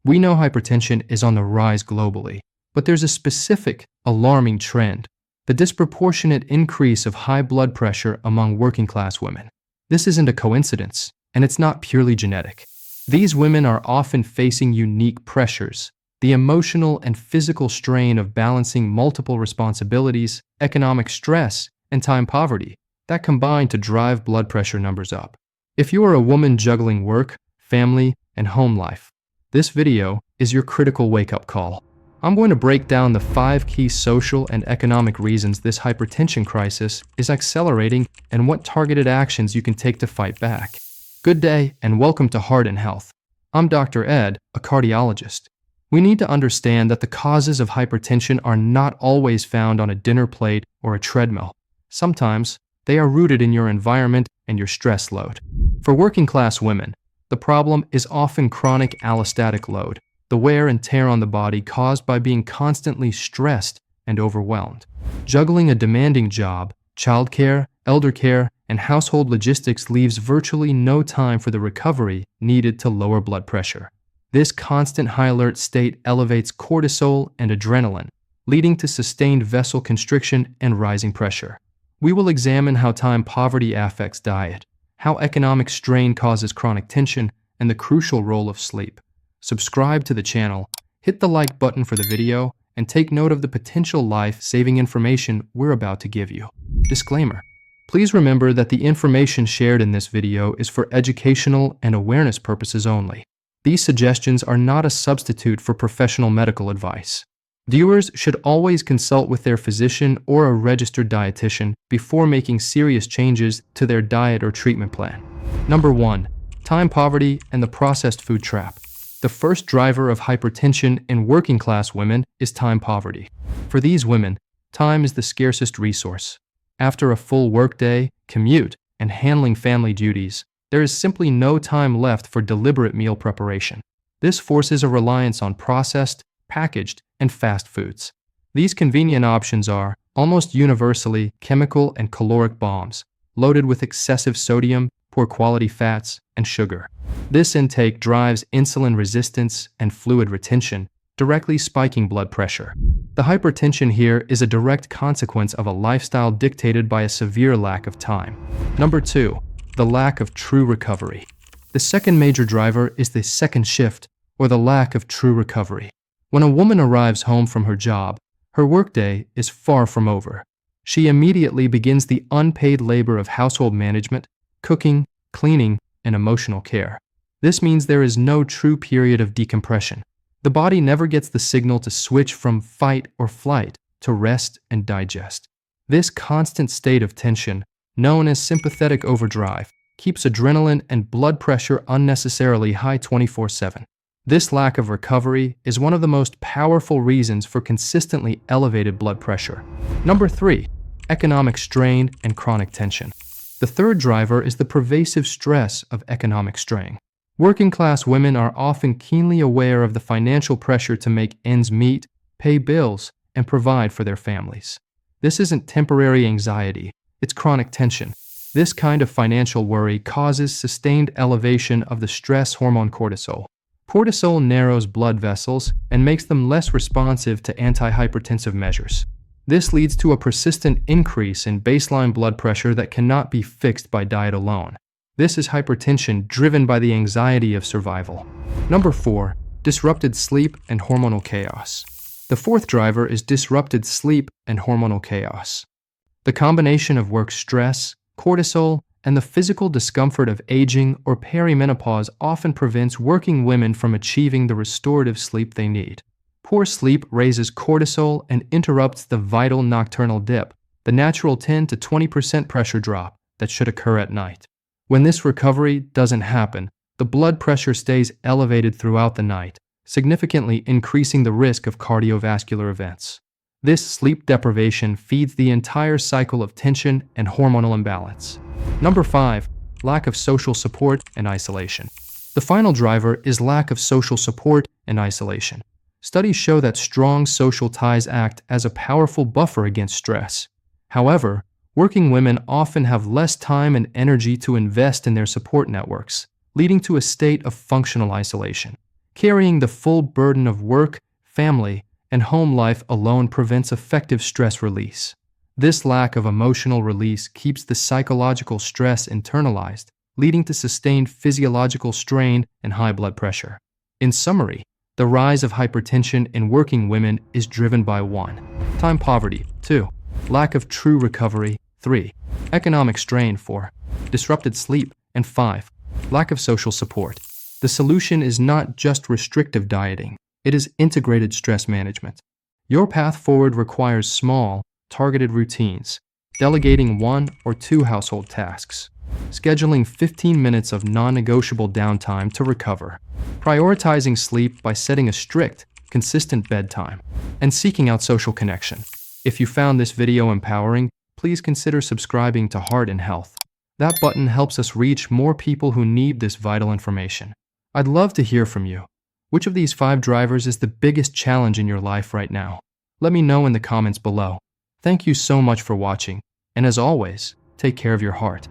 We know hypertension is on the rise globally, but there's a specific, alarming trend: the disproportionate increase of high blood pressure among working-class women. This isn't a coincidence, and it's not purely genetic. These women are often facing unique pressures: the emotional and physical strain of balancing multiple responsibilities, economic stress, and time poverty that combine to drive blood pressure numbers up. If you are a woman juggling work, family, and home life, this video is your critical wake-up call. I'm going to break down the 5 key social and economic reasons this hypertension crisis is accelerating and what targeted actions you can take to fight back. Good day and welcome to Heart and Health. I'm Dr. Ed, a cardiologist. We need to understand that the causes of hypertension are not always found on a dinner plate or a treadmill. Sometimes, they are rooted in your environment and your stress load. For working-class women, the problem is often chronic allostatic load, the wear and tear on the body caused by being constantly stressed and overwhelmed. Juggling a demanding job, childcare, elder care, and household logistics leaves virtually no time for the recovery needed to lower blood pressure. This constant high-alert state elevates cortisol and adrenaline, leading to sustained vessel constriction and rising pressure. We will examine how time poverty affects diet, how economic strain causes chronic tension, and the crucial role of sleep. Subscribe to the channel, hit the like button for the video, and take note of the potential life-saving information we're about to give you. Disclaimer: please remember that the information shared in this video is for educational and awareness purposes only. These suggestions are not a substitute for professional medical advice. Viewers should always consult with their physician or a registered dietitian before making serious changes to their diet or treatment plan. Number 1. Time poverty and the processed food trap. The first driver of hypertension in working-class women is time poverty. For these women, time is the scarcest resource. After a full workday, commute, and handling family duties, there is simply no time left for deliberate meal preparation. This forces a reliance on processed, packaged, and fast foods. These convenient options are, almost universally, chemical and caloric bombs, loaded with excessive sodium, poor quality fats, and sugar. This intake drives insulin resistance and fluid retention, directly spiking blood pressure. The hypertension here is a direct consequence of a lifestyle dictated by a severe lack of time. Number 2. The lack of true recovery. The second major driver is the second shift, or the lack of true recovery. When a woman arrives home from her job, her workday is far from over. She immediately begins the unpaid labor of household management, cooking, cleaning, and emotional care. This means there is no true period of decompression. The body never gets the signal to switch from fight or flight to rest and digest. This constant state of tension, known as sympathetic overdrive, keeps adrenaline and blood pressure unnecessarily high 24/7. This lack of recovery is one of the most powerful reasons for consistently elevated blood pressure. Number 3. Economic strain and chronic tension. The third driver is the pervasive stress of economic strain. Working-class women are often keenly aware of the financial pressure to make ends meet, pay bills, and provide for their families. This isn't temporary anxiety, it's chronic tension. This kind of financial worry causes sustained elevation of the stress hormone cortisol. Cortisol narrows blood vessels and makes them less responsive to antihypertensive measures. This leads to a persistent increase in baseline blood pressure that cannot be fixed by diet alone. This is hypertension driven by the anxiety of survival. Number 4. Disrupted sleep and hormonal chaos. The fourth driver is disrupted sleep and hormonal chaos. The combination of work stress, cortisol, and the physical discomfort of aging or perimenopause often prevents working women from achieving the restorative sleep they need. Poor sleep raises cortisol and interrupts the vital nocturnal dip, the natural 10 to 20% pressure drop that should occur at night. When this recovery doesn't happen, the blood pressure stays elevated throughout the night, significantly increasing the risk of cardiovascular events. This sleep deprivation feeds the entire cycle of tension and hormonal imbalance. Number 5. Lack of social support and isolation. The final driver is lack of social support and isolation. Studies show that strong social ties act as a powerful buffer against stress. However, working women often have less time and energy to invest in their support networks, leading to a state of functional isolation. Carrying the full burden of work, family, and home life alone prevents effective stress release. This lack of emotional release keeps the psychological stress internalized, leading to sustained physiological strain and high blood pressure. In summary, the rise of hypertension in working women is driven by 1. Time poverty, 2. Lack of true recovery, 3. Economic strain, 4. Disrupted sleep, and 5. Lack of social support. The solution is not just restrictive dieting, it is integrated stress management. Your path forward requires small, targeted routines, delegating 1 or 2 household tasks, scheduling 15 minutes of non-negotiable downtime to recover, prioritizing sleep by setting a strict, consistent bedtime, and seeking out social connection. If you found this video empowering, please consider subscribing to Heart and Health. That button helps us reach more people who need this vital information. I'd love to hear from you. Which of these 5 drivers is the biggest challenge in your life right now? Let me know in the comments below. Thank you so much for watching, and as always, take care of your heart.